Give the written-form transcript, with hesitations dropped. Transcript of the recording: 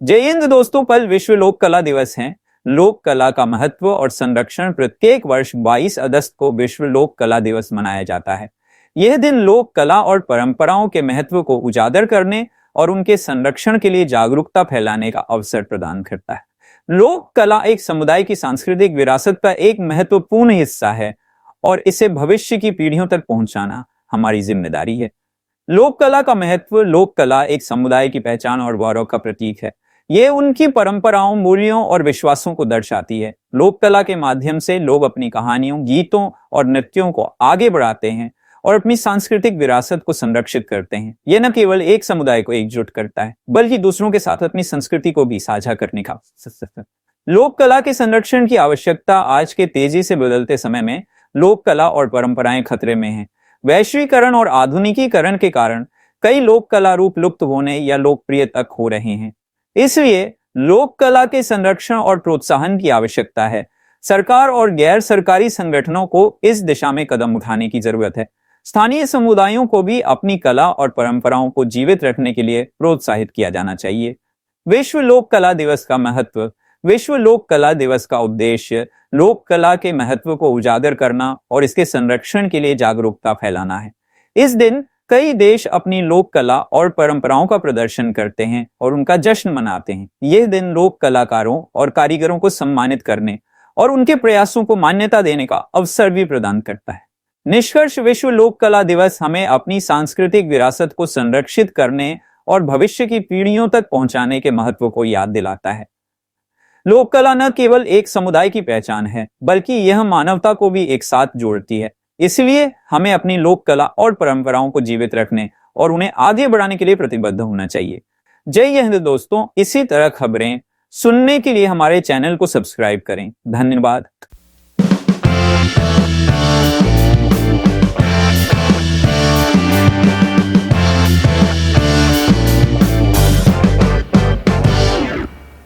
जय हिंद दोस्तों, कल विश्व लोक कला दिवस है। लोक कला का महत्व और संरक्षण प्रत्येक वर्ष 22 अगस्त को विश्व लोक कला दिवस मनाया जाता है। यह दिन लोक कला और परंपराओं के महत्व को उजागर करने और उनके संरक्षण के लिए जागरूकता फैलाने का अवसर प्रदान करता है। लोक कला एक समुदाय की सांस्कृतिक विरासत का एक महत्वपूर्ण हिस्सा है और इसे भविष्य की पीढ़ियों तक पहुंचाना हमारी जिम्मेदारी है। लोक कला का महत्व। लोक कला एक समुदाय की पहचान और गौरव का प्रतीक है। ये उनकी परंपराओं, मूल्यों और विश्वासों को दर्शाती है। लोक कला के माध्यम से लोग अपनी कहानियों, गीतों और नृत्यों को आगे बढ़ाते हैं और अपनी सांस्कृतिक विरासत को संरक्षित करते हैं। यह न केवल एक समुदाय को एकजुट करता है, बल्कि दूसरों के साथ अपनी संस्कृति को भी साझा करने का। लोक कला के संरक्षण की आवश्यकता। आज के तेजी से बदलते समय में लोक कला और परंपराएं खतरे में हैं। वैश्वीकरण और आधुनिकीकरण के कारण कई लोक कला रूप लुप्त होने या लोकप्रिय तक हो रहे हैं। इसलिए लोक कला के संरक्षण और प्रोत्साहन की आवश्यकता है। सरकार और गैर सरकारी संगठनों को इस दिशा में कदम उठाने की जरूरत है। स्थानीय समुदायों को भी अपनी कला और परंपराओं को जीवित रखने के लिए प्रोत्साहित किया जाना चाहिए। विश्व लोक कला दिवस का महत्व। विश्व लोक कला दिवस का उद्देश्य लोक कला के महत्व को उजागर करना और इसके संरक्षण के लिए जागरूकता फैलाना है। इस दिन कई देश अपनी लोक कला और परंपराओं का प्रदर्शन करते हैं और उनका जश्न मनाते हैं। यह दिन लोक कलाकारों और कारीगरों को सम्मानित करने और उनके प्रयासों को मान्यता देने का अवसर भी प्रदान करता है। निष्कर्ष, विश्व लोक कला दिवस हमें अपनी सांस्कृतिक विरासत को संरक्षित करने और भविष्य की पीढ़ियों तक पहुंचाने के महत्व को याद दिलाता है। लोक कला न केवल एक समुदाय की पहचान है, बल्कि यह मानवता को भी एक साथ जोड़ती है। इसलिए हमें अपनी लोक कला और परंपराओं को जीवित रखने और उन्हें आगे बढ़ाने के लिए प्रतिबद्ध होना चाहिए। जय हिंद दोस्तों, इसी तरह खबरें सुनने के लिए हमारे चैनल को सब्सक्राइब करें। धन्यवाद।